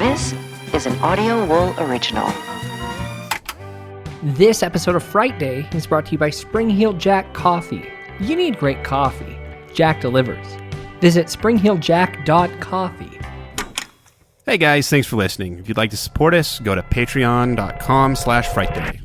This is an Audio Wool original. This episode of Frightday is brought to you by Spring-Heeled Jack Coffee. You need great coffee. Jack delivers. Visit springhieldjack.coffee. Hey guys, thanks for listening. If you'd like to support us, go to patreon.com/frightday.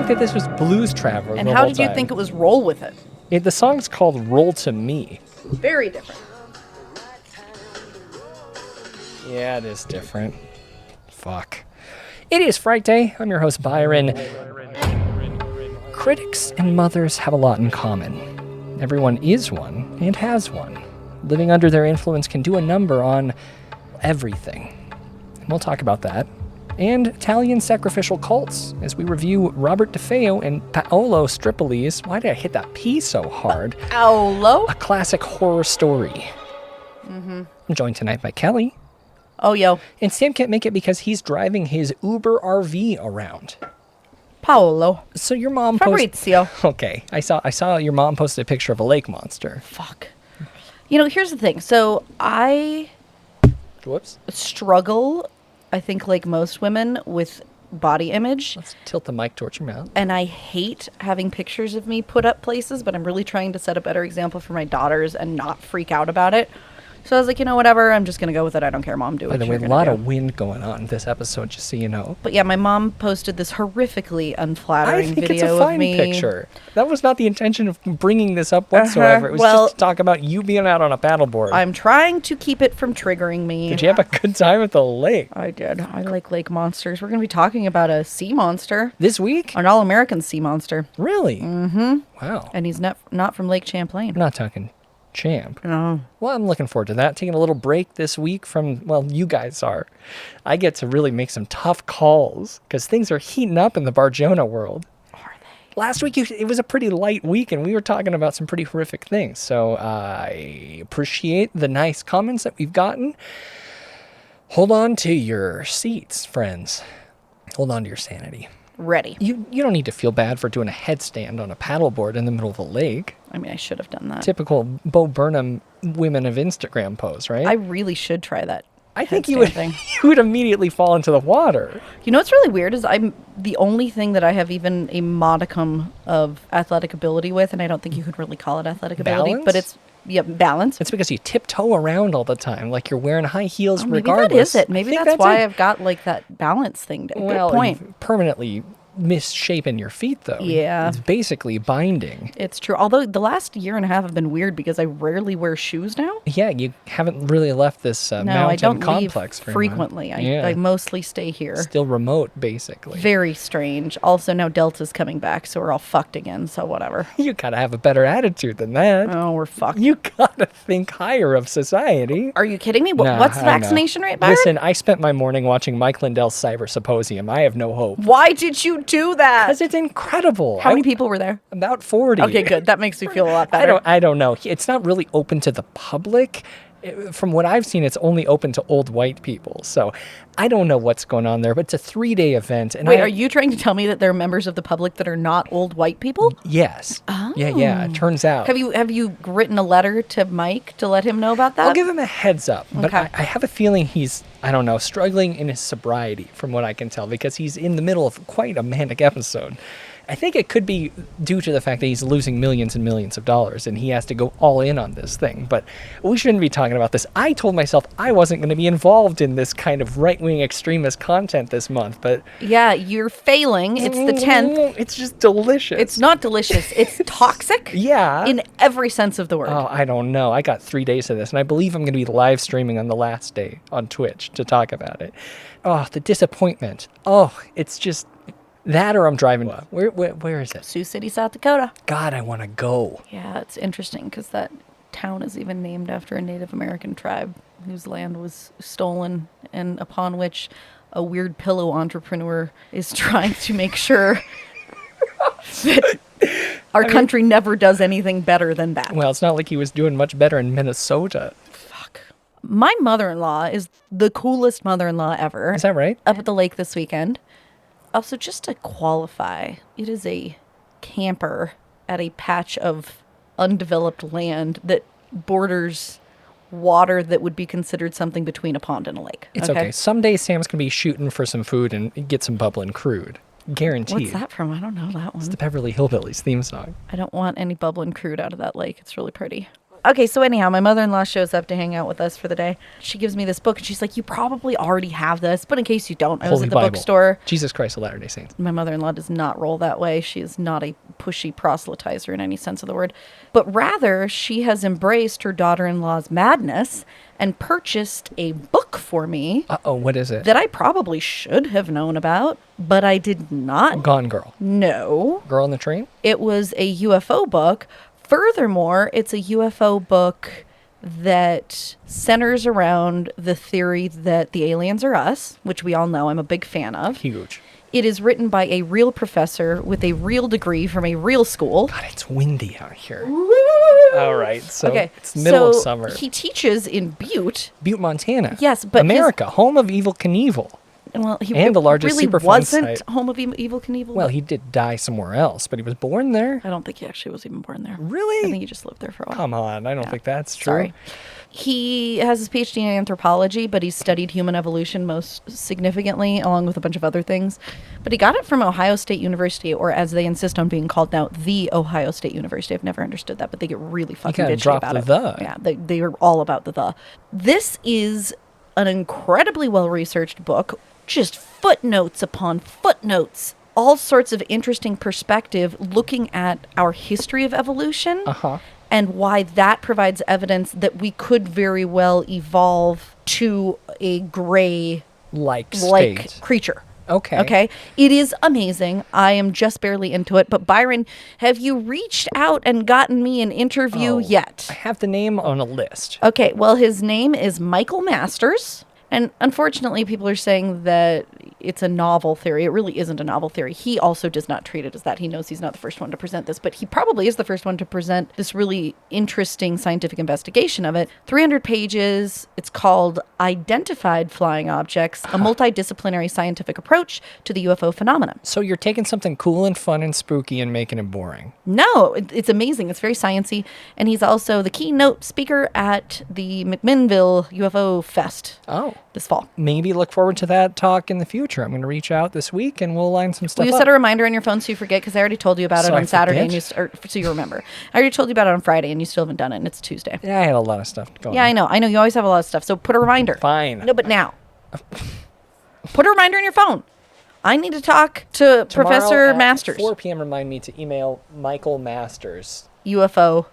That this was Blues Traveler. And how did you think it was Roll With It? The song's called Roll to Me. Very different. Yeah, it is different. Fuck. It is Frightday. I'm your host, Byron. Critics and mothers have a lot in common. Everyone is one and has one. Living under their influence can do a number on everything. And we'll talk about that. And Italian sacrificial cults, as we review Robert DeFeo and Paolo Strippoli's, why did I hit that P so hard? Paolo? A classic horror story. I'm joined tonight by Kelly. Oh, yo. And Sam can't make it because he's driving his Uber RV around. Paolo. So your mom Fabrizio. Okay, I saw your mom posted a picture of a lake monster. Fuck. You know, here's the thing. So I struggle, I think like most women, with body image. Let's tilt the mic towards your mouth. And I hate having pictures of me put up places, but I'm really trying to set a better example for my daughters and not freak out about it. So I was like, you know, whatever, I'm just going to go with it. I don't care, Mom, do it. By the way, a lot of wind going on this episode, just so you know. But yeah, my mom posted this horrifically unflattering video of me. I think it's a fine picture. That was not the intention of bringing this up whatsoever. It was just to talk about you being out on a paddleboard. I'm trying to keep it from triggering me. Did you have a good time at the lake? I did. I like lake monsters. We're going to be talking about a sea monster. This week? An all-American sea monster. Really? Mm-hmm. Wow. And he's not from Lake Champlain. I'm not talking Champ. No. Well, I'm looking forward to that. Taking a little break this week from, well, you guys are. I get to really make some tough calls because things are heating up in the Barjona world. Are they? Last week, it was a pretty light week, and we were talking about some pretty horrific things. So I appreciate the nice comments that we've gotten. Hold on to your seats, friends. Hold on to your sanity. Ready. You don't need to feel bad for doing a headstand on a paddleboard in the middle of a lake. I mean, I should have done that. Typical Bo Burnham women of Instagram pose, right? I really should try that. I think you would immediately fall into the water. You know what's really weird is I'm the only thing that I have even a modicum of athletic ability with, and I don't think you could really call it athletic ability, but it's balance. It's because you tiptoe around all the time, like you're wearing high heels maybe regardless. Maybe that is it. Maybe that's why I've got like that balance thing. Well, good point. You've permanently misshapen your feet, though. Yeah. It's basically binding. It's true. Although the last year and a half have been weird because I rarely wear shoes now. Yeah, you haven't really left this mountain I don't complex leave frequently. I mostly stay here. Still remote, basically. Very strange. Also, now Delta's coming back, so we're all fucked again, so whatever. You gotta have a better attitude than that. Oh, we're fucked. You gotta think higher of society. Are you kidding me? What's the vaccination rate, Byron? Listen, I spent my morning watching Mike Lindell's Cyber Symposium. I have no hope. Why did you do that? Because it's incredible. How many people were there? About 40. Okay, good. That makes me feel a lot better. I don't know. It's not really open to the public. From what I've seen, it's only open to old white people. So I don't know what's going on there, but it's a 3-day event. And wait, are you trying to tell me that there are members of the public that are not old white people? Yes. Oh. Yeah. It turns out. Have you written a letter to Mike to let him know about that? I'll give him a heads up. But okay. I have a feeling he's, I don't know, struggling in his sobriety, from what I can tell, because he's in the middle of quite a manic episode. I think it could be due to the fact that he's losing millions and millions of dollars and he has to go all in on this thing. But we shouldn't be talking about this. I told myself I wasn't going to be involved in this kind of right-wing extremist content this month, but... Yeah, you're failing. It's the 10th. It's just delicious. It's not delicious. It's toxic. Yeah. In every sense of the word. Oh, I don't know. I got 3 days of this, and I believe I'm going to be live streaming on the last day on Twitch to talk about it. Oh, the disappointment. Oh, it's just... That or I'm driving. Where is it? Sioux City, South Dakota. God, I want to go. Yeah, it's interesting because that town is even named after a Native American tribe. whose land was stolen and upon which a weird pillow entrepreneur is trying to make sure that our country never does anything better than that. Well, it's not like he was doing much better in Minnesota. Fuck. My mother-in-law is the coolest mother-in-law ever. Is that right? Up at the lake this weekend. Also, just to qualify, it is a camper at a patch of undeveloped land that borders water that would be considered something between a pond and a lake. It's okay. Someday Sam's going to be shooting for some food and get some bubbling crude. Guaranteed. What's that from? I don't know that one. It's the Beverly Hillbillies theme song. I don't want any bubbling crude out of that lake. It's really pretty. Okay, so anyhow, my mother-in-law shows up to hang out with us for the day. She gives me this book, and she's like, you probably already have this, but in case you don't, I was Holy at the Bible. bookstore. Jesus Christ of Latter-day Saints. My mother-in-law does not roll that way. She is not a pushy proselytizer in any sense of the word, but rather she has embraced her daughter-in-law's madness and purchased a book for me Uh-oh, what is it? that I probably should have known about, but I did not. Gone Girl. No. Girl on the Train? It was a UFO book. Furthermore, it's a UFO book that centers around the theory that the aliens are us, which we all know I'm a big fan of. Huge. It is written by a real professor with a real degree from a real school. God, it's windy out here. All right, so it's middle of summer. He teaches in Butte. Butte, Montana. Yes, but America, home of Evil Knievel. Well, he And the largest really Superfund wasn't site. home of Evil Knievel. Well, he did die somewhere else, but he was born there. I don't think he actually was even born there. Really? I think he just lived there for a while. Come on, I don't think that's true. Sorry. He has his PhD in anthropology, but he's studied human evolution most significantly, along with a bunch of other things. But he got it from Ohio State University, or as they insist on being called now, the Ohio State University. I've never understood that, but they get really fucking gotta bitchy drop about the it. the. Yeah, they are all about the the. This is an incredibly well-researched book, just footnotes upon footnotes, all sorts of interesting perspective looking at our history of evolution. Uh-huh. And why that provides evidence that we could very well evolve to a gray-like State. creature. Okay. Okay. It is amazing. I am just barely into it. But Byron, have you reached out and gotten me an interview yet? I have the name on a list. Okay. Well, his name is Michael Masters. And unfortunately, people are saying that it's a novel theory. It really isn't a novel theory. He also does not treat it as that. He knows he's not the first one to present this, but he probably is the first one to present this really interesting scientific investigation of it. 300 pages. It's called Identified Flying Objects, a multidisciplinary scientific approach to the UFO phenomenon. So you're taking something cool and fun and spooky and making it boring. No, it's amazing. It's very sciencey. And he's also the keynote speaker at the McMinnville UFO Fest. Oh. This fall. Maybe look forward to that talk in the future. I'm going to reach out this week and we'll line some stuff Will you up. set a reminder on your phone so you forget? Because I already told you about it So on I Saturday, and forget? so you remember. I already told you about it on Friday, and you still haven't done it, and it's Tuesday. Yeah, I had a lot of stuff going Yeah, on. I know. I know. You always have a lot of stuff. So put a reminder. Fine. No, but now. Put a reminder on your phone. I need to talk to Tomorrow Professor at Masters. 4 p.m. remind me to email Michael Masters. UFO.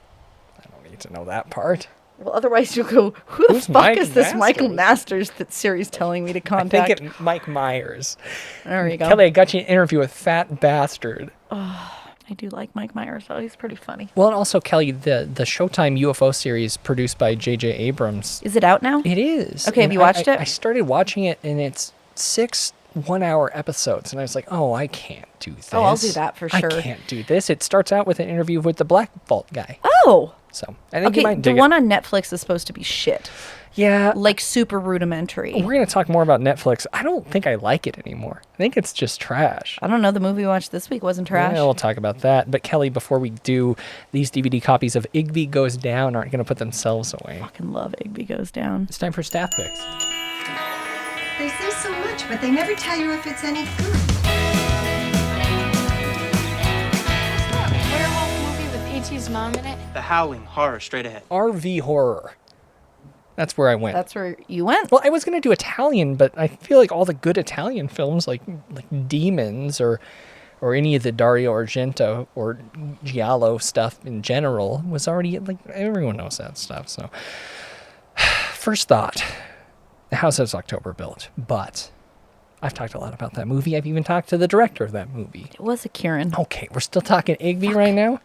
I don't need to know that part. Well, otherwise you'll go, who the Who's fuck Mike is this Michael Masters? Masters that Siri's telling me to I contact? think it's Mike Myers. There you go. Kelly, I got you an interview with Fat Bastard. I do like Mike Myers, though. He's pretty funny. Well, and also, Kelly, the Showtime UFO series produced by J.J. Abrams. Is it out now? It is. Okay, have And you watched it? I started watching it, and it's 6 one-hour episodes, and I was like, oh, I can't do this. Oh, I'll do that for sure. I can't do this. It starts out with an interview with the Black Vault guy. Oh! So, I think you Okay, might the dig one it. on Netflix is supposed to be shit. Yeah. Like super rudimentary. We're going to talk more about Netflix. I don't think I like it anymore. I think it's just trash. I don't know. The movie we watched this week wasn't trash. Yeah, we'll talk about that. But Kelly, before we do, these DVD copies of Igby Goes Down aren't going to put themselves away. Fucking love Igby Goes Down. It's time for staff picks. They say so much, but they never tell you if it's any good. Werewolf movie with E.T.'s mom in it. The Howling, horror, straight ahead. RV horror. That's where I went. That's where you went? Well, I was going to do Italian, but I feel like all the good Italian films, like Demons or any of the Dario Argento or Giallo stuff in general, was already, like, everyone knows that stuff. So, first thought, the house is October built, but I've talked a lot about that movie. I've even talked to the director of that movie. It was a Kieran. Okay, we're still talking Igby right now.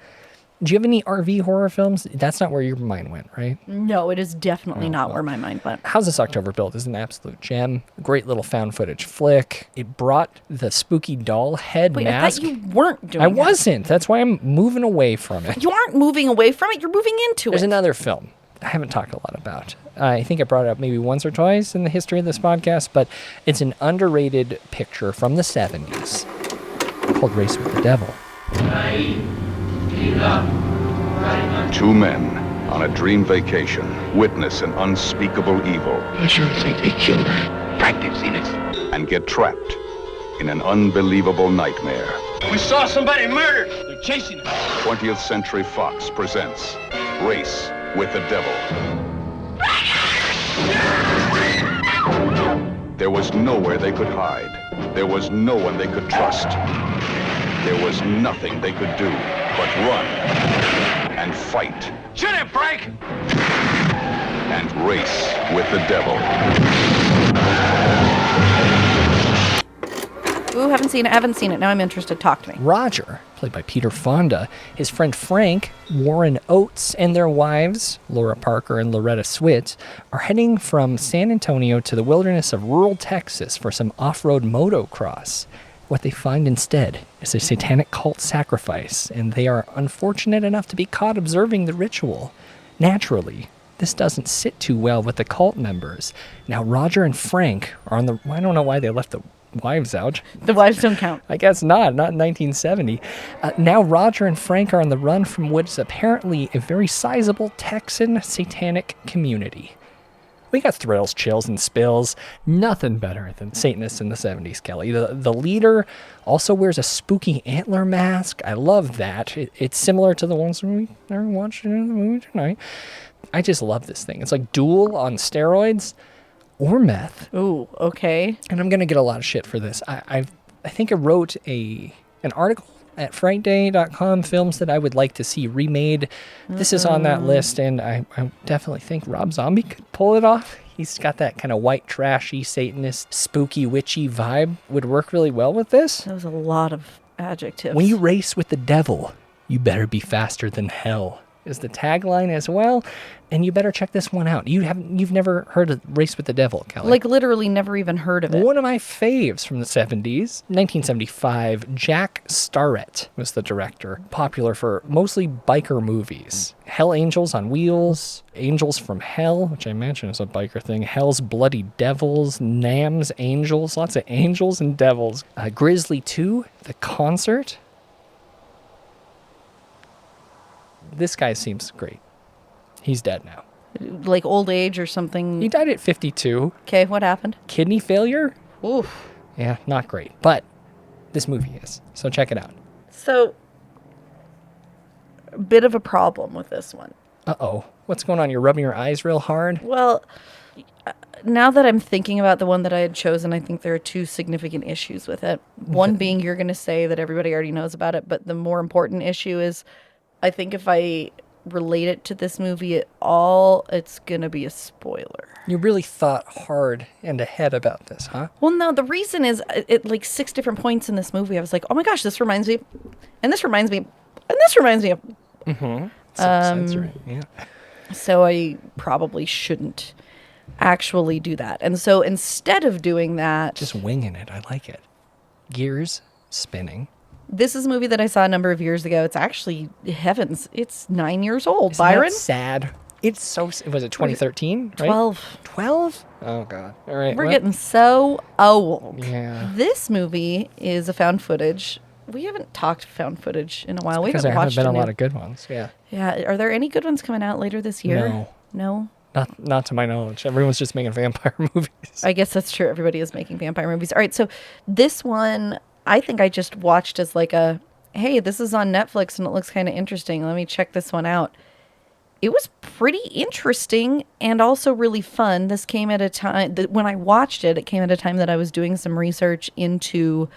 Do you have any RV horror films? That's not where your mind went, right? No, it is definitely not where my mind went. How's This October Built is an absolute gem. Great little found footage flick. It brought the spooky doll head Wait, mask. I thought you weren't doing I that. wasn't. That's why I'm moving away from it. You aren't moving away from it. You're moving into There's it. another film I haven't talked a lot about. I think I brought it up maybe once or twice in the history of this podcast, but it's an underrated picture from the 70s called Race with the Devil. Two men on a dream vacation witness an unspeakable evil. I sure think they killed her. Frightday's seen it. And get trapped in an unbelievable nightmare. We saw somebody murdered. They're chasing us. 20th Century Fox presents Race with the Devil. There was nowhere they could hide. There was no one they could trust. There was nothing they could do but run and fight. Shoot it, Frank! And race with the devil. Ooh, haven't seen it. Now I'm interested. Talk to me. Roger, played by Peter Fonda, his friend Frank, Warren Oates, and their wives, Laura Parker and Loretta Swit, are heading from San Antonio to the wilderness of rural Texas for some off-road motocross. What they find instead is a satanic cult sacrifice, and they are unfortunate enough to be caught observing the ritual. Naturally, this doesn't sit too well with the cult members. Now, Roger and Frank are on the... I don't know why they left the wives out. The wives don't count. I guess not in 1970. Now Roger and Frank are on the run from what is apparently a very sizable Texan satanic community. We got thrills, chills, and spills. Nothing better than Satanists in the 70s, Kelly. The leader also wears a spooky antler mask. I love that. It's similar to the ones we never watched in the movie tonight. I just love this thing. It's like Duel on steroids or meth. Ooh, okay. And I'm going to get a lot of shit for this. I think I wrote an article at Frightday.com, films that I would like to see remade. This is on that list, and I definitely think Rob Zombie could pull it off. He's got that kind of white, trashy, Satanist, spooky, witchy vibe. Would work really well with this. That was a lot of adjectives. When you race with the devil, you better be faster than hell, is the tagline as well. And you better check this one out. You've never heard of Race with the Devil, Kelly? Like literally never even heard of it. One of my faves from the 70s, 1975, Jack Starrett was the director. Popular for mostly biker movies. Hell Angels on Wheels, Angels from Hell, which I imagine is a biker thing, Hell's Bloody Devils, Nam's Angels, lots of angels and devils. Grizzly 2, The Concert. This guy seems great. He's dead now. Like old age or something. He died at 52. Okay, what happened? Kidney failure? Oof. Yeah, not great. But this movie is. So check it out. So, a bit of a problem with this one. Uh-oh. What's going on? You're rubbing your eyes real hard? Well, now that I'm thinking about the one that I had chosen, I think there are two significant issues with it. One being you're going to say that everybody already knows about it, but the more important issue is I think if I relate it to this movie at all, it's going to be a spoiler. You really thought hard and ahead about this, huh? Well, no, the reason is at like 6 different points in this movie, I was like, oh my gosh, this reminds me, and this reminds me, and this reminds me of. Mm-hmm. Sensory, yeah. So I probably shouldn't actually do that. And so instead of doing that... Just winging it. I like it. Gears spinning. This is a movie that I saw a number of years ago. It's actually, heavens, it's 9 years old. Isn't Byron? that sad. It's so... Was it 2013? Right? 12. 12? Oh, God. All right. We're getting so old. Yeah. This movie is a found footage. We haven't talked found footage in a while. We Because there haven't watched been a any- lot of good ones. Yeah. Yeah. Are there any good ones coming out later this year? No. No? Not to my knowledge. Everyone's just making vampire movies. I guess that's true. Everybody is making vampire movies. All right. So this one, I think I just watched as like a, hey, this is on Netflix and it looks kind of interesting. Let me check this one out. It was pretty interesting and also really fun. This came at a time that when I watched it, it came at a time that I was doing some research into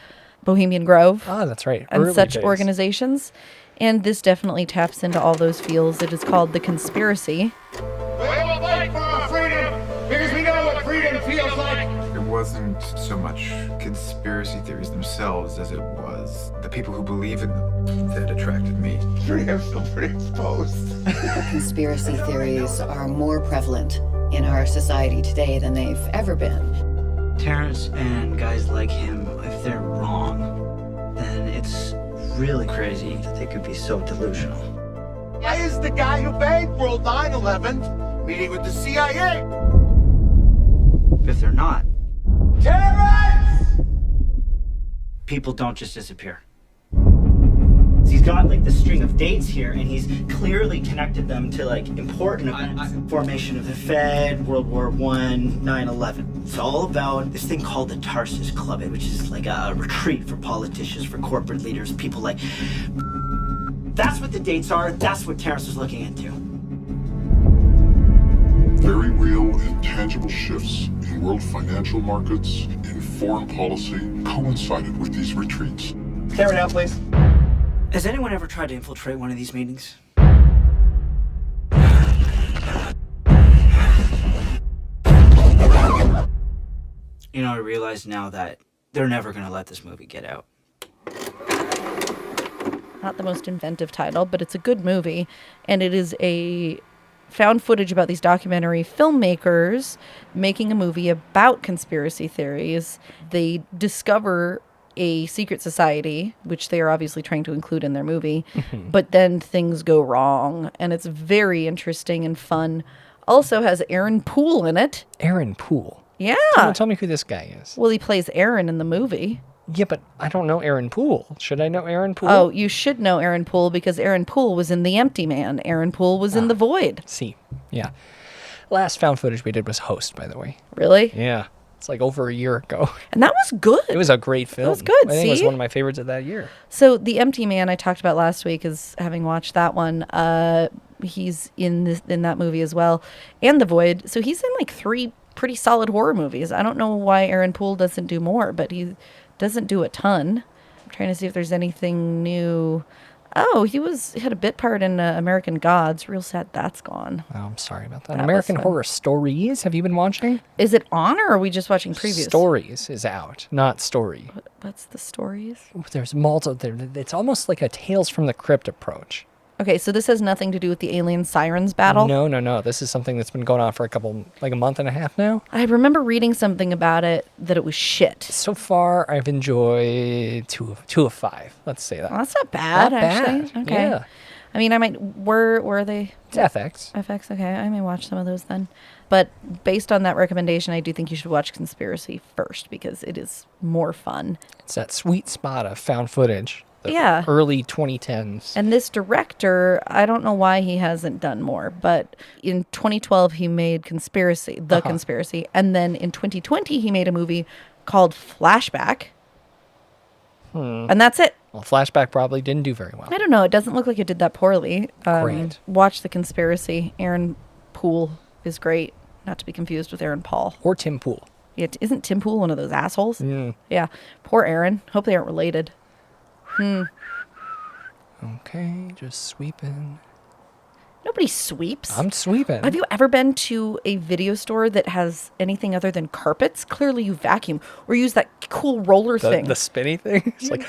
Bohemian Grove. Oh, that's right. And Early such days. organizations. And this definitely taps into all those feels. It is called The Conspiracy. We will fight for our freedom because we know what freedom feels like. wasn't so much conspiracy theories themselves as it was the people who believe in them that attracted me. I feel pretty exposed. Conspiracy theories are more prevalent in our society today than they've ever been. Terrence and guys like him, if they're wrong, then it's really crazy that they could be so delusional. I is the guy who bankrolled 9/11, meeting with the CIA. If they're not, Terrence! people don't just disappear. He's got like the string of dates here, and he's clearly connected them to like important events. Formation of the Fed, World War I, 9/11. It's all about this thing called the Tarsus Club, which is like a retreat for politicians, for corporate leaders, people like... That's what the dates are. That's what Terrence was looking into. Very real and tangible shifts in world financial markets and foreign policy coincided with these retreats. Camera down, please. Has anyone ever tried to infiltrate one of these meetings? You know, I realize now that they're never going to let this movie get out. Not the most inventive title, but it's a good movie. And it is a found footage about these documentary filmmakers making a movie about conspiracy theories. They discover a secret society, which they are obviously trying to include in their movie, but then things go wrong. And it's very interesting and fun. Also has Aaron Poole in it. Aaron Poole? Yeah. Tell me who this guy is. Well, he plays Aaron in the movie. Yeah, but I don't know Aaron Poole. Should I know Aaron Poole? Oh, you should know Aaron Poole because Aaron Poole was in The Empty Man. Aaron Poole was in The Void. See, yeah. Last found footage we did was Host, by the way. Really? Yeah. It's like over a year ago. And that was good. It was a great film. It was good, I think it was see? one of my favorites of that year. So The Empty Man I talked about last week is having watched that one. He's in that movie as well. And The Void. So he's in like 3 pretty solid horror movies. I don't know why Aaron Poole doesn't do more, but he doesn't do a ton. I'm trying to see if there's anything new. Oh, he had a bit part in American Gods. Real sad that's gone. Oh, I'm sorry about that. That American was Horror Stories. Have you been watching? Is it on or are we just watching previews? Stories is out, not Story. What's the stories? There's multiple. It's almost like a Tales from the Crypt approach. Okay, so this has nothing to do with the Alien Sirens battle? No. This is something that's been going on for a month and a half now. I remember reading something about it that it was shit. So far, I've enjoyed two of 5. Let's say that. Well, that's not bad, Not actually. bad. Okay. Yeah. I mean, I might. Where are they? It's FX. FX. Okay, I may watch some of those then. But based on that recommendation, I do think you should watch Conspiracy first because it is more fun. It's that sweet spot of found footage. Yeah. Early 2010s. And this director, I don't know why he hasn't done more, but in 2012 he made Conspiracy, Conspiracy, and then in 2020 he made a movie called Flashback. And that's it. Well, Flashback probably didn't do very well. I don't know. It doesn't look like it did that poorly. Great. Watch The Conspiracy. Aaron Poole is great. Not to be confused with Aaron Paul. Or Tim Pool. Yeah, isn't Tim Pool one of those assholes? Mm. Yeah. Poor Aaron. Hope they aren't related. Okay, just sweeping. Nobody sweeps. I'm sweeping. Have you ever been to a video store that has anything other than carpets? Clearly you vacuum or use that cool roller thing. The spinny thing? It's like,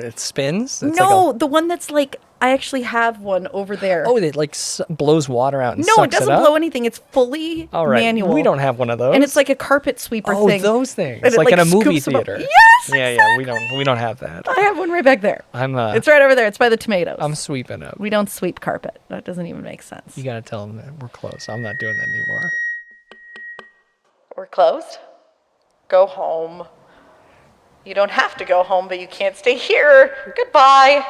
it spins? It's no, like the one that's like, I actually have one over there. Oh, it like blows water out and no, sucks it doesn't up? blow anything. It's fully All right. manual. We don't have one of those. And it's like a carpet sweeper thing. Oh, those things. And it, Like in a movie scoops them up. theater. Yes, Yeah, exactly. yeah. We don't have that. I have one right back there. It's It's right over there. It's by the tomatoes. I'm sweeping up. We don't sweep carpet. That doesn't even make sense. You gotta tell them that we're close. I'm not doing that anymore. We're closed. Go home. You don't have to go home, but you can't stay here. Goodbye.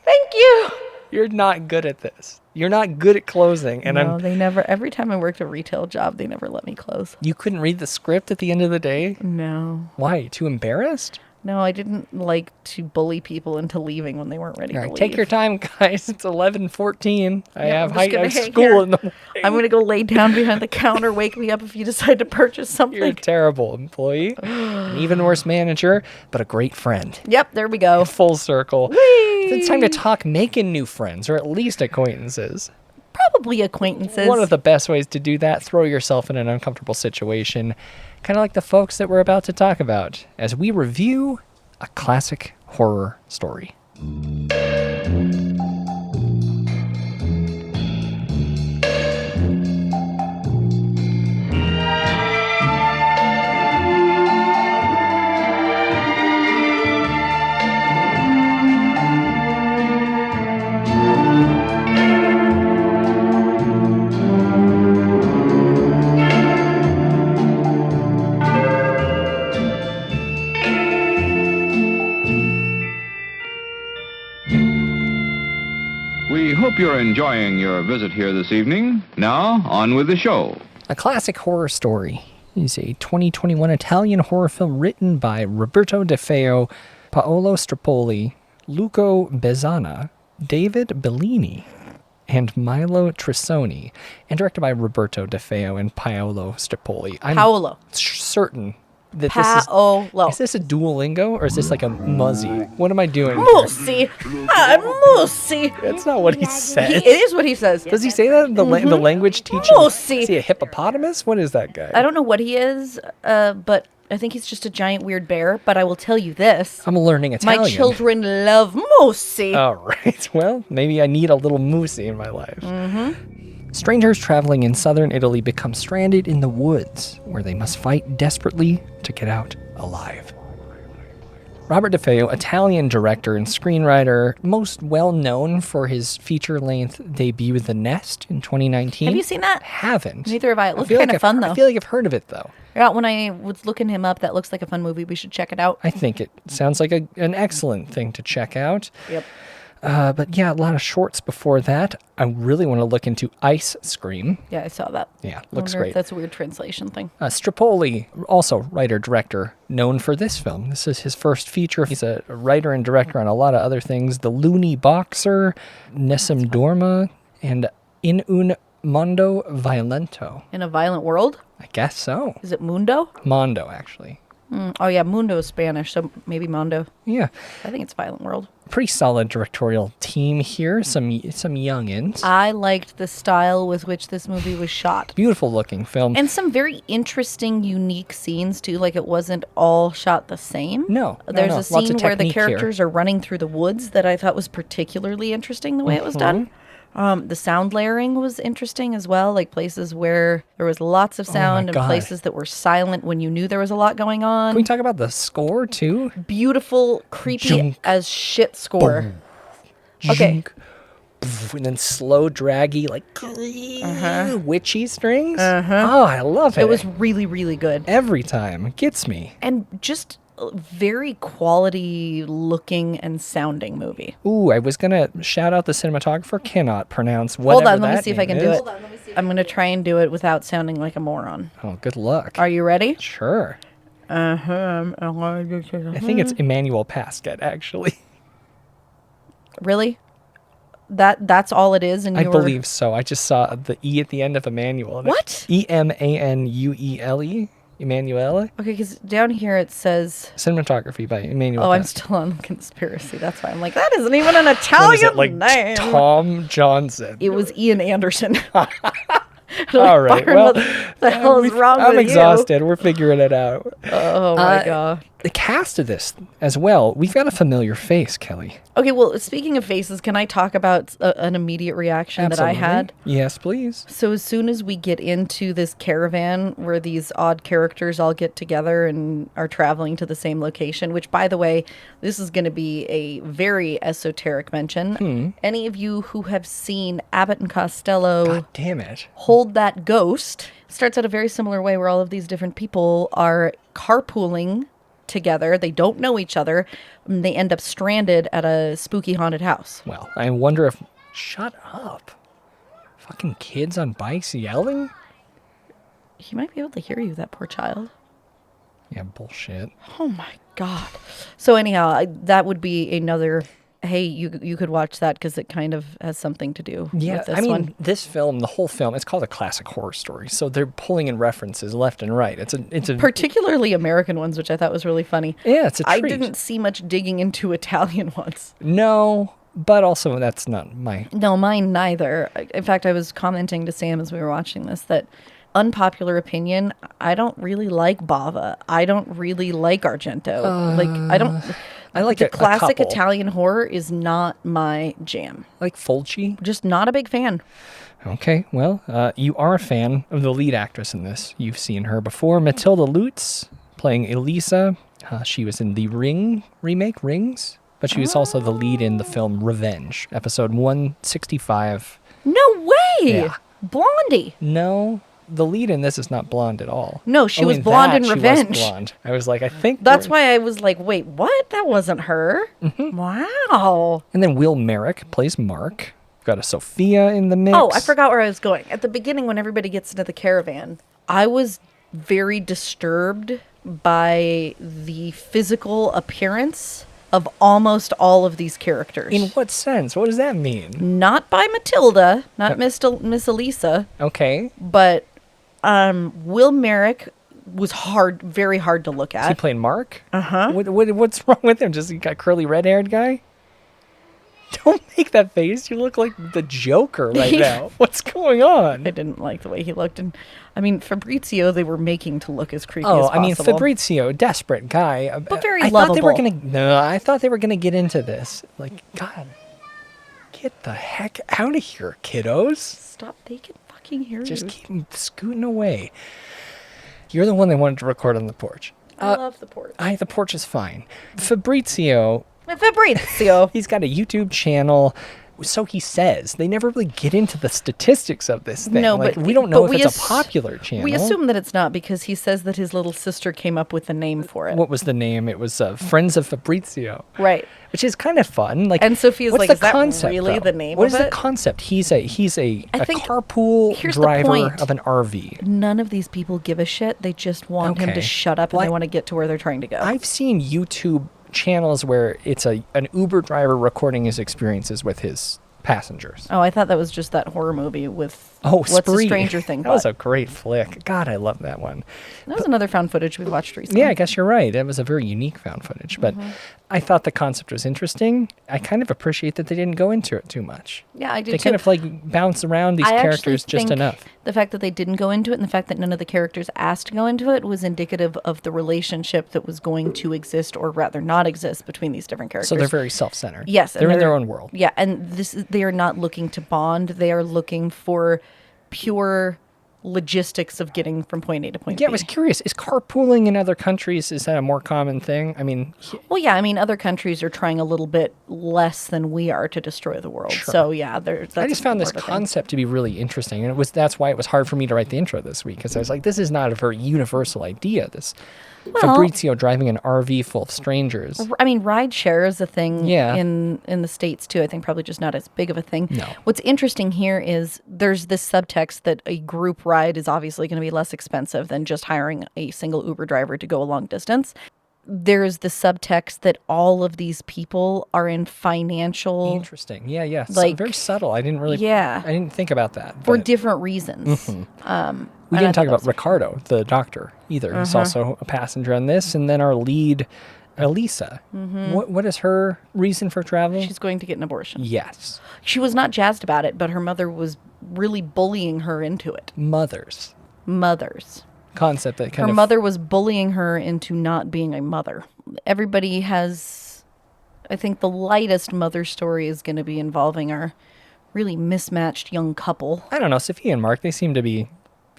Thank you. You're not good at this. You're not good at closing. And No, they never. Every time I worked a retail job, they never let me close. You couldn't read the script at the end of the day? No. Why? Too embarrassed? No, I didn't like to bully people into leaving when they weren't ready All to right, leave. take your time, guys. It's 11:14. I have I'm just gonna hang school here. in the morning. I'm going to go lay down behind the counter. Wake me up if you decide to purchase something. You're a terrible employee, an even worse manager, but a great friend. Yep, there we go. Full circle. Whee! It's time to talk making new friends, or at least acquaintances. Probably acquaintances. One of the best ways to do that, throw yourself in an uncomfortable situation, kind of like the folks that we're about to talk about, as we review a classic horror story. We hope you're enjoying your visit here this evening. Now, on with the show. A Classic Horror Story is a 2021 Italian horror film written by Roberto De Feo, Paolo Strippoli, Luco Bezzana, David Bellini, and Milo Trisoni, and directed by Roberto De Feo and Paolo Strippoli. I'm Paolo. certain that Paolo. Is this a Duolingo or is this like a muzzy? What am I doing? Moosey. Moosey. That's not what he says. It is what he says. Does he say that? The language teacher? Moosey. Is he a hippopotamus? What is that guy? I don't know what he is, but I think he's just a giant weird bear. But I will tell you this. I'm learning Italian. My children love Moosey. All right. Well, maybe I need a little moosey in my life. Strangers traveling in southern Italy become stranded in the woods, where they must fight desperately to get out alive. Robert De Feo, Italian director and screenwriter, most well known for his feature-length debut, The Nest, in 2019. Have you seen that? Haven't. Neither have I. It looked kind of fun, though. I feel like I've heard of it, though. Yeah, when I was looking him up, that looks like a fun movie. We should check it out. I think it sounds like an excellent thing to check out. Yep. But yeah, a lot of shorts before that. I really want to look into Ice Scream. Yeah, I saw that. Yeah, looks I wonder great. if that's a weird translation thing. Strippoli, also writer-director, known for this film. This is his first feature. He's a writer and director on a lot of other things. The Looney Boxer, Nessun Dorma, and In un Mondo Violento. In a Violent World? I guess so. Is it Mundo? Mondo, actually. Oh, yeah, Mundo is Spanish, so maybe Mondo. Yeah. I think it's Violent World. Pretty solid directorial team here. Some youngins. I liked the style with which this movie was shot. Beautiful looking film. And some very interesting, unique scenes, too. Like, it wasn't all shot the same. No. There's no. a scene where the characters here. are running through the woods that I thought was particularly interesting the way it was done. The sound layering was interesting as well, like places where there was lots of sound and places that were silent when you knew there was a lot going on. Can we talk about the score, too? Beautiful, creepy Junk. as shit score. Boom. Okay. Junk. And then slow, draggy, like witchy strings. Oh, I love it. It was really, really good. Every time. It gets me. And just very quality looking and sounding movie. Ooh, I was going to shout out the cinematographer. Cannot pronounce whatever Hold on, let me that see if I can name do is. it. I'm going to try and do it without sounding like a moron. Oh, good luck. Are you ready? Sure. I think it's Emmanuel Pasquet, actually. Really? That's all it is? I believe so. I just saw the E at the end of Emmanuel. What? Emanuele? Emanuele? Okay, because down here it says... Cinematography by Emmanuel Oh, I'm Pasquet. still on Conspiracy. That's why I'm like, that isn't even an Italian What is it, like name. Tom Johnson? It was Ian Anderson. All right. Byron, Well, what the hell is wrong I'm with exhausted. We're figuring it out. Oh, my God. The cast of this as well, we've got a familiar face, Kelly. Okay, well, speaking of faces, can I talk about an immediate reaction that I had? Yes, please. So as soon as we get into this caravan where these odd characters all get together and are traveling to the same location, which, by the way, this is going to be a very esoteric mention. Any of you who have seen Abbott and Costello... God damn it. Hold That Ghost starts out a very similar way where all of these different people are carpooling together. They don't know each other. And they end up stranded at a spooky haunted house. Well, I wonder if... Shut up. Fucking kids on bikes yelling? He might be able to hear you, that poor child. Yeah, bullshit. Oh my God. So anyhow, that would be another... Hey, you could watch that because it kind of has something to do with this one. This film, the whole film, it's called a classic horror story. So they're pulling in references left and right. It's a particularly American ones, which I thought was really funny. Yeah, it's a treat. I didn't see much digging into Italian ones. No, But also, that's not my... No, mine neither. In fact, I was commenting to Sam as we were watching this that unpopular opinion, I don't really like Bava. I don't really like Argento. I like the classic Italian horror is not my jam. Like Fulci? Just not a big fan. Okay, well, you are a fan of the lead actress in this. You've seen her before. Matilda Lutz playing Elisa. She was in the Ring remake, Rings. But she was also the lead in the film Revenge, episode 165. No way! Yeah. Blondie. No, the lead in this is not blonde at all. No, she was blonde in Revenge. She was blonde. I was like, I think... That's why I was like, wait, what? That wasn't her? Mm-hmm. Wow. And then Will Merrick plays Mark. Got a Sophia in the mix. Oh, I forgot where I was going. At the beginning, when everybody gets into the caravan, I was very disturbed by the physical appearance of almost all of these characters. In what sense? What does that mean? Not by Matilda, not Miss Elisa. Okay. But Will Merrick was very hard to look at. He played Mark? Uh-huh. What's wrong with him? Just he got curly red-haired guy? Don't make that face. You look like the Joker right now. What's going on? I didn't like the way he looked. And I mean, Fabrizio, they were making to look as creepy as possible. I mean, Fabrizio, desperate guy. But very I lovable. I thought they were going to get into this. Like, God, get the heck out of here, kiddos. Stop, they can fucking hear you. Just keep scooting away. You're the one they wanted to record on the porch. I love the porch. The porch is fine. Fabrizio, he's got a YouTube channel. So he says. They never really get into the statistics of this thing. No, but but we don't know if it's a popular channel. We assume that it's not because he says that his little sister came up with the name for it. What was the name? It was Friends of Fabrizio. Right. Which is kind of fun. Like, and Sophia's what's like, the is that concept, really though? the name What of is it? the concept? He's a carpool driver of an RV. None of these people give a shit. They just want him to shut up and they want to get to where they're trying to go. I've seen YouTube channels where it's an Uber driver recording his experiences with his passengers. Oh, I thought that was just that horror movie with What's the Stranger Thing? That was a great flick. God, I love that one. That was another found footage we watched recently. Yeah, I guess you're right. It was a very unique found footage, but I thought the concept was interesting. I kind of appreciate that they didn't go into it too much. Yeah, I do They too. kind of like bounce around these characters just enough. The fact that they didn't go into it and the fact that none of the characters asked to go into it was indicative of the relationship that was going to exist or rather not exist between these different characters. So they're very self-centered. Yes. They're in their own world. Yeah, and they are not looking to bond. They are looking for pure logistics of getting from point A to point B. Yeah, I was curious. Is carpooling in other countries, is that a more common thing? I mean... Well, yeah, I mean, other countries are trying a little bit less than we are to destroy the world. Sure. So, yeah, that's I just found this concept to be really interesting, and that's why it was hard for me to write the intro this week, because I was like, this is not a very universal idea, this Fabrizio driving an RV full of strangers. I mean, rideshare is a thing Yeah. in the States, too. I think probably just not as big of a thing. No. What's interesting here is there's this subtext that a group ride is obviously going to be less expensive than just hiring a single Uber driver to go a long distance. There's the subtext that all of these people are in financial... Interesting. Yeah. Like, so very subtle. I didn't really... Yeah. I didn't think about that. For but- different reasons. We didn't talk about Ricardo, the doctor, either. He's also a passenger on this. And then our lead, Elisa. What is her reason for travel? She's going to get an abortion. Yes. She was not jazzed about it, but her mother was really bullying her into it. Mothers. Concept that kind her of... mother was bullying her into not being a mother. Everybody has... I think the lightest mother story is going to be involving our really mismatched young couple. I don't know. Sophia and Mark, they seem to be...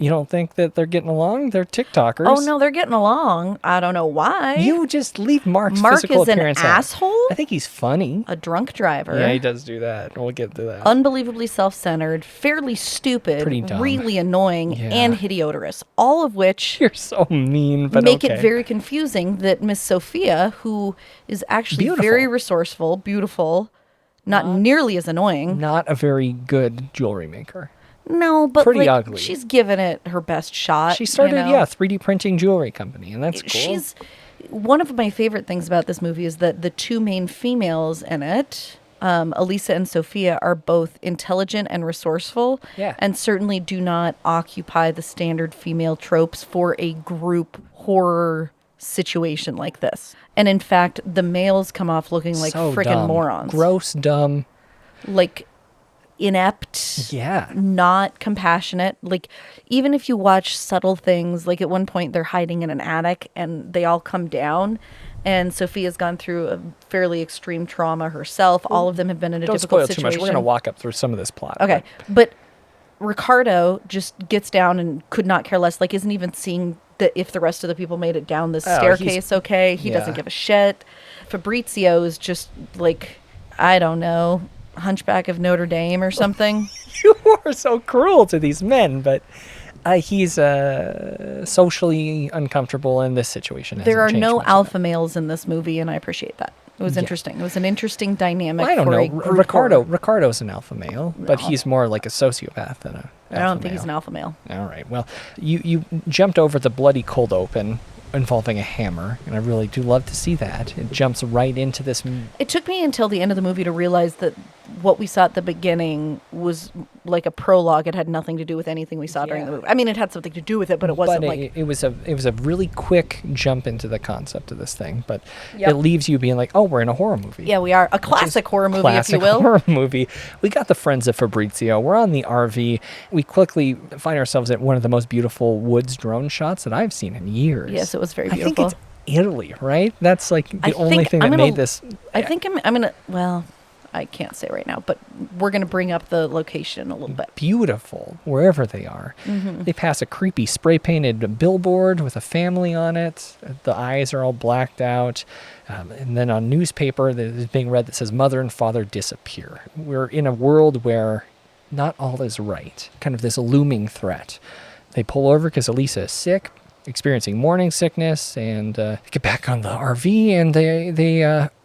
You don't think that they're getting along? They're TikTokers. Oh, no, they're getting along. I don't know why. You just leave Mark's Mark physical is an appearance out. asshole? I think he's funny. A drunk driver. Yeah, he does do that. We'll get to that. Unbelievably self-centered, fairly stupid, Pretty dumb. really annoying, Yeah. and hideodorous. All of which You're so mean, but make okay. it very confusing that Miss Sophia, who is actually Beautiful. very resourceful, beautiful, not nearly as annoying. Not a very good jewelry maker. No, but Pretty like, ugly. she's given it her best shot. She started, you know? 3D printing jewelry company, and that's cool. She's one of my favorite things about this movie is that the two main females in it, Elisa and Sophia, are both intelligent and resourceful, and certainly do not occupy the standard female tropes for a group horror situation like this. And in fact, the males come off looking like So freaking dumb. morons. Gross, dumb. Like inept. Yeah. Not compassionate. Like, even if you watch subtle things, like at one point they're hiding in an attic and they all come down. And Sophia's gone through a fairly extreme trauma herself. All of them have been in a Don't difficult spoil situation. too much. We're going to walk up through some of this plot. Okay. But Ricardo just gets down and could not care less. Like, isn't even seeing if the rest of the people made it down this staircase okay. He doesn't give a shit. Fabrizio is just like, I don't know, Hunchback of Notre Dame or something. You are so cruel to these men, but he's socially uncomfortable in this situation. There are no alpha males in this movie, and I appreciate that. It was interesting. It was an interesting dynamic. Well, I don't for know. a group horror. Ricardo's an alpha male, but he's more like a sociopath than a. I don't think he's an alpha male. All right. Well, you jumped over the bloody cold open involving a hammer, and I really do love to see that. It jumps right into this. It took me until the end of the movie to realize that what we saw at the beginning was like a prologue. It had nothing to do with anything we saw during the movie. I mean, it had something to do with it, but it wasn't it was a really quick jump into the concept of this thing, but Yep. it leaves you being like, oh, we're in a horror movie. Yeah, we are. A classic horror movie, if you will. Horror movie. We got the friends of Fabrizio. We're on the RV. We quickly find ourselves at one of the most beautiful woods drone shots that I've seen in years. Yes, it was very I beautiful. think it's Italy, right? That's like the only thing that made this. I think I'm gonna. Well, I can't say right now, but we're gonna bring up the location a little bit. Beautiful wherever they are. Mhm. They pass a creepy spray painted billboard with a family on it. The eyes are all blacked out. And then on newspaper, there's being read that says mother and father disappear. We're in a world where not all is right. Kind of this looming threat. They pull over because Elisa is sick, experiencing morning sickness, and get back on the RV, and they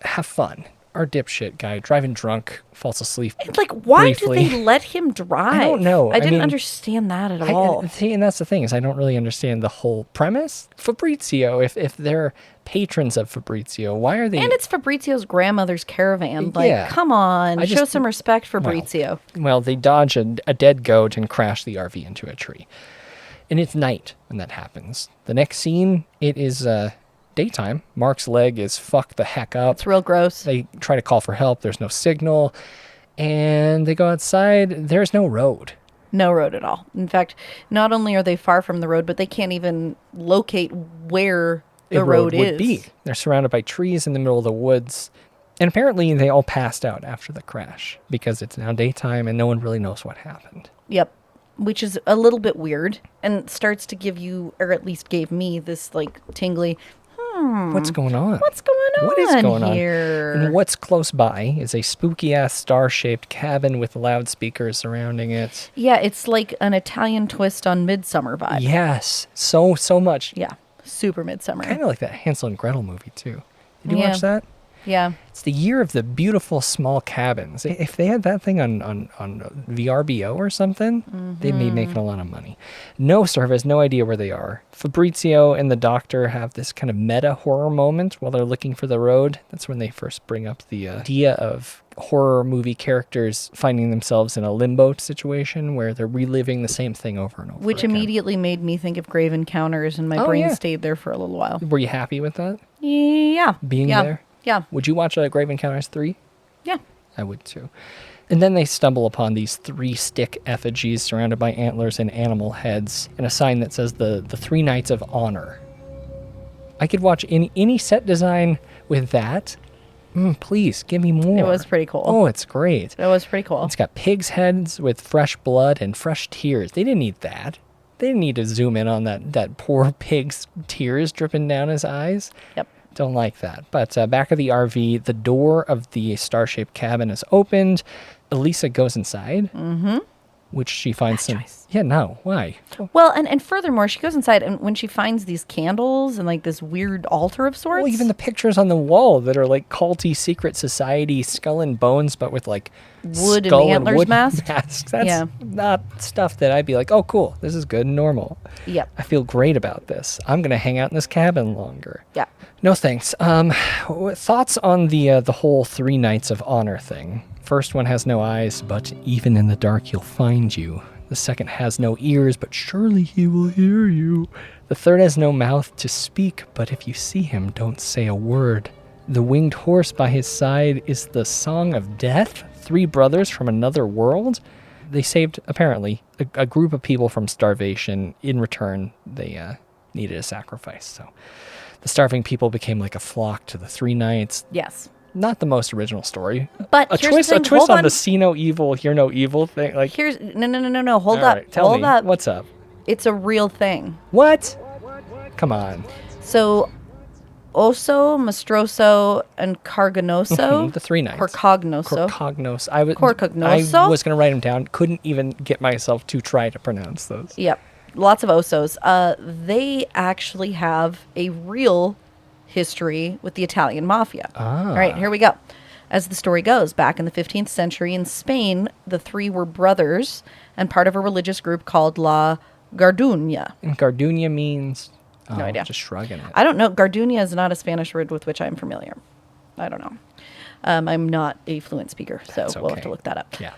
have fun. Our dipshit guy driving drunk falls asleep. Like, why briefly. did they let him drive? I don't know. I didn't mean, understand that at all. See, and that's the thing, is I don't really understand the whole premise. Fabrizio, if they're patrons of Fabrizio, why are they? And it's Fabrizio's grandmother's caravan. Like, Yeah. come on, I show just- some respect, Fabrizio. Well, they dodge a dead goat and crash the RV into a tree. And it's night when that happens. The next scene, it is daytime. Mark's leg is fucked the heck up. It's real gross. They try to call for help. There's no signal. And they go outside. There's no road. No road at all. In fact, not only are they far from the road, but they can't even locate where the road would is. be. They're surrounded by trees in the middle of the woods. And apparently they all passed out after the crash because it's now daytime and no one really knows what happened. Yep. Which is a little bit weird and starts to give you, or at least gave me, this like tingly, What's going on? What's going on? What is going here? on? And what's close by is a spooky-ass star-shaped cabin with loudspeakers surrounding it. Yeah, it's like an Italian twist on Midsummer vibe. Yes, so much. Yeah, super Midsummer. Kind of like that Hansel and Gretel movie, too. Did you Yeah. watch that? Yeah. It's the year of the beautiful small cabins. If they had that thing on VRBO or something, they'd be making a lot of money. No service, no idea where they are. Fabrizio and the doctor have this kind of meta horror moment while they're looking for the road. That's when they first bring up the idea of horror movie characters finding themselves in a limbo situation where they're reliving the same thing over and over. Which immediately made me think of Grave Encounters, and my Oh, brain yeah. stayed there for a little while. Were you happy with that? Yeah. Being yeah. there? Yeah. Would you watch Grave Encounters 3? Yeah. I would too. And then they stumble upon these 3 stick effigies surrounded by antlers and animal heads and a sign that says the 3 Knights of Honor. I could watch any set design with that. Please, give me more. It was pretty cool. Oh, it's great. It was pretty cool. It's got pigs' heads with fresh blood and fresh tears. They didn't need that. They didn't need to zoom in on that poor pig's tears dripping down his eyes. Yep. Don't like that. But back of the RV, the door of the star-shaped cabin is opened. Elisa goes inside, which she finds some... Yeah, no. Why? Well, and furthermore, she goes inside, and when she finds these candles and like this weird altar of sorts. Well, even the pictures on the wall that are like culty secret society skull and bones, but with like wood skull and antlers wood masks. That's not stuff that I'd be like, oh, cool. This is good and normal. Yep. I feel great about this. I'm going to hang out in this cabin longer. Yeah. No thanks. Thoughts on the whole 3 Knights of Honor thing? First one has no eyes, but even in the dark you'll find you. The second has no ears, but surely he will hear you. The third has no mouth to speak, but if you see him, don't say a word. The winged horse by his side is the song of death. 3 brothers from another world. They saved, apparently, a group of people from starvation. In return, they needed a sacrifice. So the starving people became like a flock to the 3 knights. Yes. Not the most original story. But a here's the thing. twist Hold on on. the see no evil, hear no evil thing. Like, Here's no. Hold all up. right, tell Hold me, up. what's up? It's a real thing. What? Come on. So, Oso, Mastroso, and Carganoso. The 3 knights. Corcognoso. Corcognos. Corcognoso? I was going to write them down. Couldn't even get myself to try to pronounce those. Yep. Lots of Osos. They actually have a real history with the Italian mafia. All right, here we go. As the story goes, back in the 15th century in Spain, the 3 were brothers and part of a religious group called La Garduña. And Garduña means... No idea. Just shrugging it. I don't know. Garduña is not a Spanish word with which I'm familiar. I don't know. I'm not a fluent speaker, so we'll have to look that up. Yeah.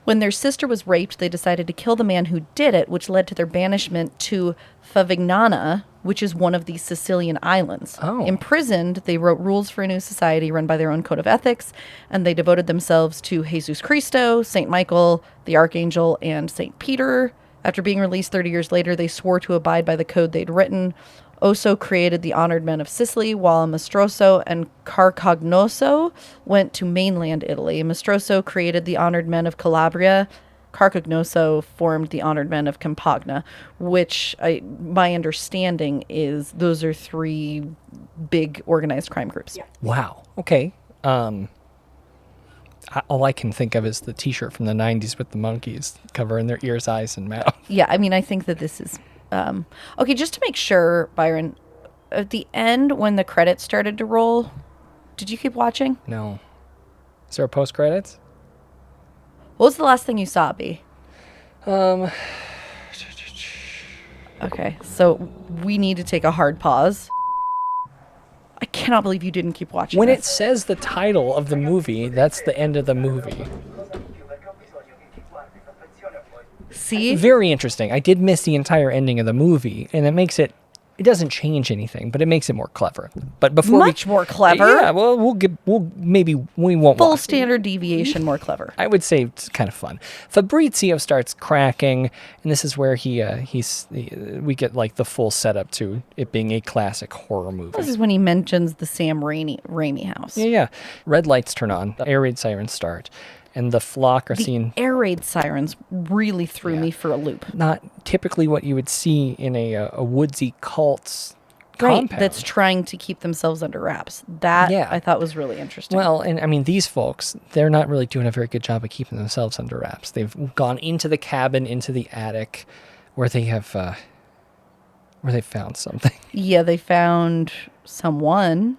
When their sister was raped, they decided to kill the man who did it, which led to their banishment to Favignana, which is one of the Sicilian islands. Oh. Imprisoned, they wrote rules for a new society run by their own code of ethics, and they devoted themselves to Jesus Cristo, St. Michael, the Archangel, and St. Peter. After being released 30 years later, they swore to abide by the code they'd written. Oso created the Honored Men of Sicily, while Mastroso and Carcagnoso went to mainland Italy. Mastroso created the Honored Men of Calabria. Carcagnoso formed the Honored Men of Campagna, which my understanding is those are 3 big organized crime groups. Wow. Okay. All I can think of is the T-shirt from the 90s with the monkeys covering their ears, eyes, and mouth. Yeah, I mean, I think that this is... okay, just to make sure, Byron, at the end when the credits started to roll, did you keep watching? No. Is there a post-credits? What was the last thing you saw, B? Okay, so we need to take a hard pause. I cannot believe you didn't keep watching When this. it says the title of the movie, that's the end of the movie. See? Very interesting. I did miss the entire ending of the movie, and it makes it... It doesn't change anything, but it makes it more clever. But before Much more clever. Yeah, well, we won't Full watch. standard deviation, more clever. I would say it's kind of fun. Fabrizio starts cracking, and this is where we get like the full setup to it being a classic horror movie. This is when he mentions the Sam Raimi house. Yeah. Red lights turn on, the air raid sirens start, and the flock are seen... Air raid sirens really threw me for a loop. Not typically what you would see in a woodsy cult's Right, compound. that's trying to keep themselves under wraps. That I thought was really interesting. Well, and I mean, these folks, they're not really doing a very good job of keeping themselves under wraps. They've gone into the cabin, into the attic, where they found something. Yeah, they found someone.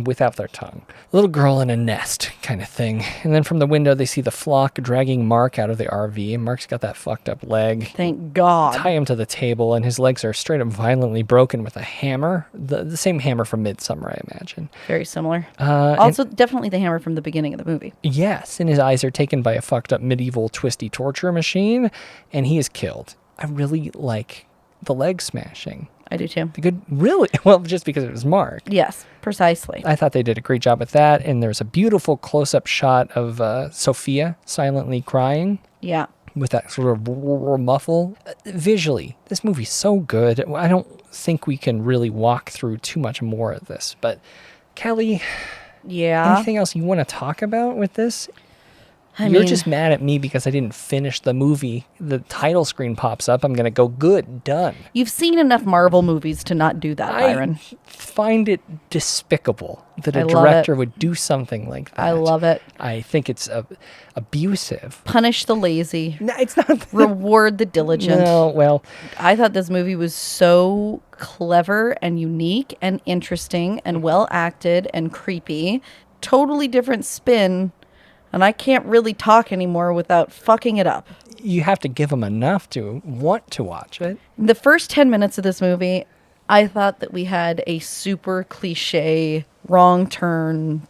Without their tongue. A little girl in a nest kind of thing. And then from the window, they see the flock dragging Mark out of the RV. Mark's got that fucked up leg. Thank God. Tie him to the table, and his legs are straight up violently broken with a hammer. The same hammer from Midsummer, I imagine. Very similar. Also, definitely the hammer from the beginning of the movie. Yes, and his eyes are taken by a fucked up medieval twisty torture machine, and he is killed. I really like the leg smashing. I do too. Really? Well, just because it was Mark. Yes, precisely. I thought they did a great job with that, and there's a beautiful close-up shot of Sophia silently crying. Yeah. With that sort of muffle. Visually, this movie's so good. I don't think we can really walk through too much more of this, but Kelly, anything else you want to talk about with this? You're just mad at me because I didn't finish the movie. The title screen pops up. I'm going to go, good, done. You've seen enough Marvel movies to not do that, Byron. I find it despicable that a director would do something like that. I love it. I think it's abusive. Punish the lazy. No, it's not. Reward the diligent. No, well. I thought this movie was so clever and unique and interesting and well acted and creepy. Totally different spin. And I can't really talk anymore without fucking it up. You have to give them enough to want to watch it. The first 10 minutes of this movie, I thought that we had a super cliche, wrong turn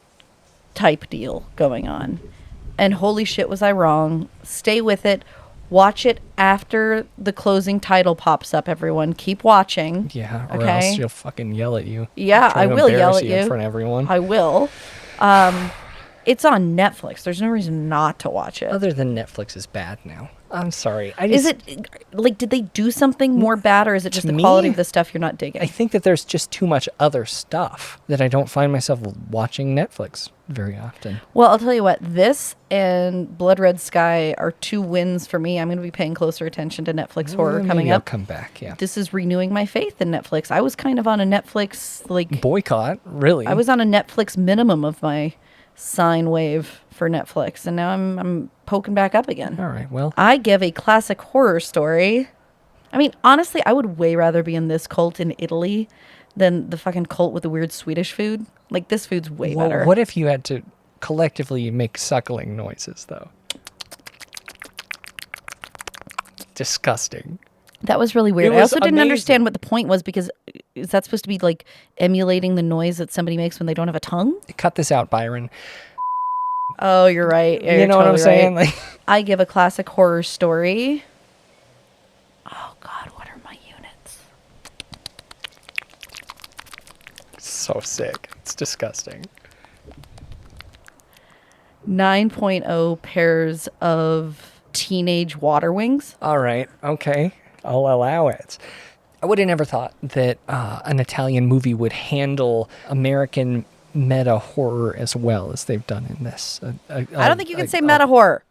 type deal going on. And holy shit, was I wrong. Stay with it. Watch it after the closing title pops up, everyone. Keep watching. Yeah, or okay? else she'll fucking yell at you. Yeah, Try I to will yell embarrass at you. in front of everyone. I will. It's on Netflix. There's no reason not to watch it. Other than Netflix is bad now. I'm sorry. Is it, like, did they do something more bad, or is it just the quality of the stuff you're not digging? I think that there's just too much other stuff that I don't find myself watching Netflix very often. Well, I'll tell you what. This and Blood Red Sky are 2 wins for me. I'm going to be paying closer attention to Netflix horror coming I'll up. come back, yeah. This is renewing my faith in Netflix. I was kind of on a Netflix, like... boycott, really? I was on a Netflix minimum of my sine wave for Netflix, and now I'm poking back up again. All right, well. I give a classic horror story. I mean, honestly, I would way rather be in this cult in Italy than the fucking cult with the weird Swedish food. Like, this food's way better. What if you had to collectively make suckling noises, though? Disgusting. That was really weird. It I was also didn't amazing. understand what the point was, because is that supposed to be like emulating the noise that somebody makes when they don't have a tongue? Cut this out, Byron. Oh, you're right. Yeah, You know what I'm saying? Right. Like, I give a classic horror story. Oh, God, what are my units? so sick. It's disgusting. 9.0 pairs of teenage water wings. All right. Okay. I'll allow it. I would have never thought that an Italian movie would handle American meta horror as well as they've done in this. I don't think you can say meta horror.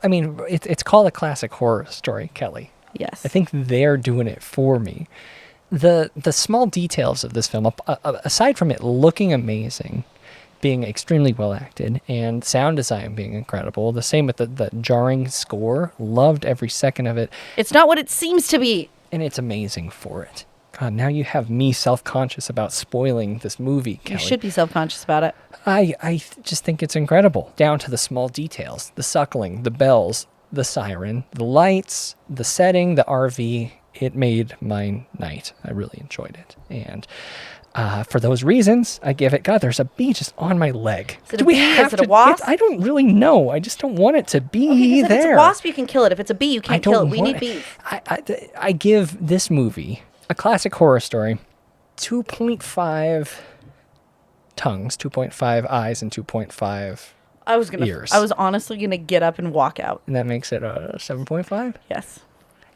I mean, it's called a classic horror story, Kelly. Yes. I think they're doing it for me. The small details of this film, aside from it looking amazing, being extremely well acted, and sound design being incredible, the same with the jarring score, loved every second of it. It's not what it seems to be. And it's amazing for it. God, now you have me self-conscious about spoiling this movie, Kelly. You should be self-conscious about it. I just think it's incredible, down to the small details, the suckling, the bells, the siren, the lights, the setting, the RV. It made my night. I really enjoyed it. And for those reasons, I give it, God, there's a bee just on my leg. Is it a bee? Is it a wasp? I don't really know. I just don't want it to be If there. it's a wasp, you can kill it. If it's a bee, you can't kill it. We need bees. I give this movie, a classic horror story, 2.5 tongues, 2.5 eyes, and 2.5 ears. I was honestly gonna get up and walk out. And that makes it a 7.5? Yes.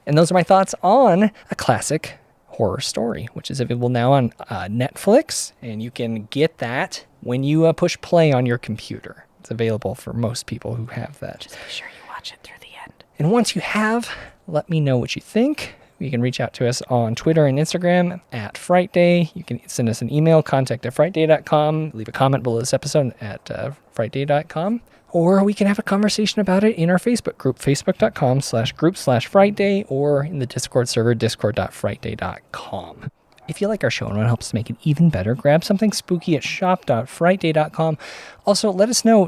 And those are my thoughts on a classic horror story, which is available now on Netflix, and you can get that when you push play on your computer. It's available for most people who have that. Just be sure you watch it through the end. And once you have, let me know what you think. You can reach out to us on Twitter and Instagram at Frightday. You can send us an email, contact@frightday.com. Leave a comment below this episode at frightday.com. Or we can have a conversation about it in our Facebook group, facebook.com/group/Frightday, or in the Discord server, discord.frightday.com. If you like our show and want to help us make it even better, grab something spooky at shop.frightday.com. Also, let us know,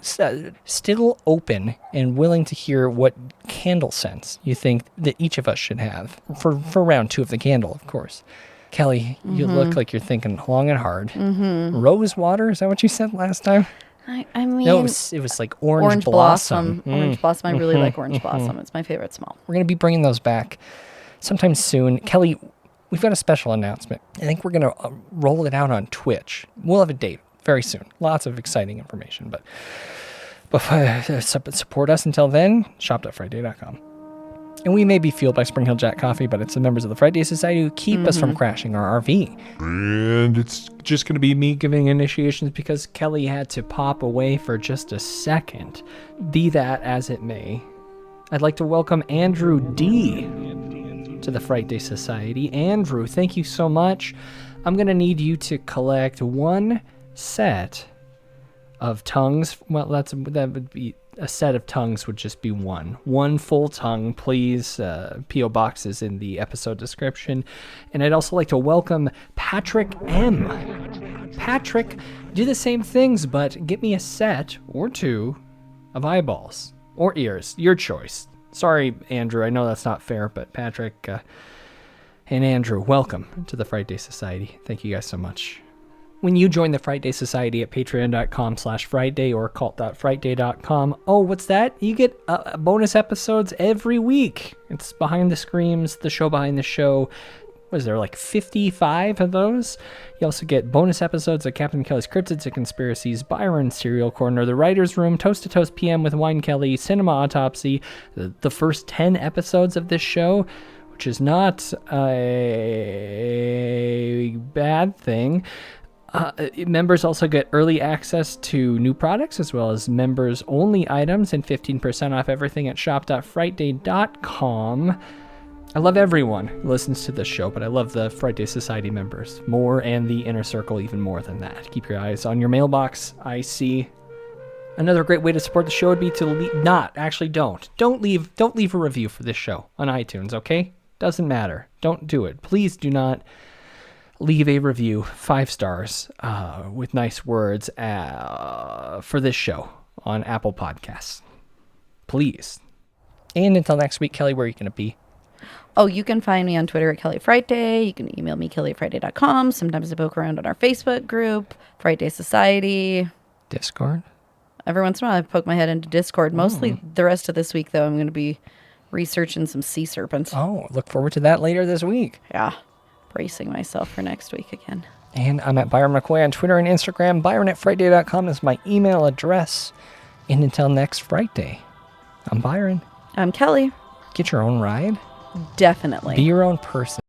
still open and willing to hear what candle scents you think that each of us should have for round 2 of the candle, of course. Kelly, you look like you're thinking long and hard. Mm-hmm. Rose water, is that what you said last time? I mean... No, it was like orange blossom. Orange blossom. I really like orange blossom. It's my favorite smell. We're going to be bringing those back sometime soon. Kelly, we've got a special announcement. I think we're going to roll it out on Twitch. We'll have a date very soon. Lots of exciting information. But support us until then, shop.frightday.com. And we may be fueled by Spring Hill Jack Coffee, but it's the members of the Frightday Society who keep us from crashing our RV. And it's just going to be me giving initiations because Kelly had to pop away for just a second. Be that as it may, I'd like to welcome Andrew D. to the Frightday Society. Andrew, thank you so much. I'm going to need you to collect one set of tongues. Well, that would be... A set of tongues would just be one full tongue, please. P.O. Box is in the episode description. And I'd also like to welcome Patrick M. Patrick, do the same things, but get me a set or 2 of eyeballs or ears, your choice. Sorry, Andrew, I know that's not fair, but Patrick and Andrew, welcome to the Frightday Society. Thank you guys so much. when you join the Frightday Society at patreon.com/Frightday or cult.frightday.com. Oh, what's that? You get bonus episodes every week. It's Behind the Screams, the show behind the show. Was there like 55 of those? You also get bonus episodes of Captain Kelly's Cryptids and Conspiracies, Byron Serial Corner, The Writer's Room, Toast to Toast PM with Wine Kelly, Cinema Autopsy, the first 10 episodes of this show, which is not a bad thing. Members also get early access to new products as well as members-only items and 15% off everything at shop.frightday.com. I love everyone who listens to this show, but I love the Frightday Society members more and the Inner Circle even more than that. Keep your eyes on your mailbox. I see. Another great way to support the show would be to don't leave a review for this show on iTunes, okay? Doesn't matter. Don't do it. Please do not leave a review, 5 stars, with nice words for this show on Apple Podcasts. Please. And until next week, Kelly, where are you going to be? Oh, you can find me on Twitter at Kelly Frightday. You can email me, kelly@frightday.com. Sometimes I poke around on our Facebook group, Frightday Society. Discord? Every once in a while I poke my head into Discord. Mostly the rest of this week, though, I'm going to be researching some sea serpents. Oh, look forward to that later this week. Yeah. Bracing myself for next week again. And I'm at Byron McKoy on Twitter and Instagram. Byron@frightday.com is my email address. And until next Frightday, I'm Byron. I'm Kelly. Get your own ride. Definitely. Be your own person.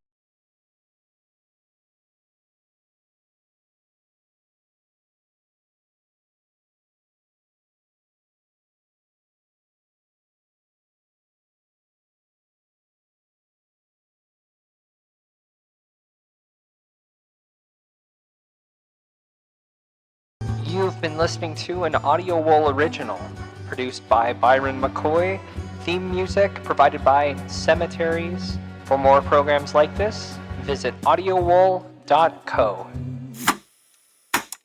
You've been listening to an Audio Wool original, produced by Byron McKoy. Theme music provided by Cemeteries. For more programs like this, visit audiowool.co.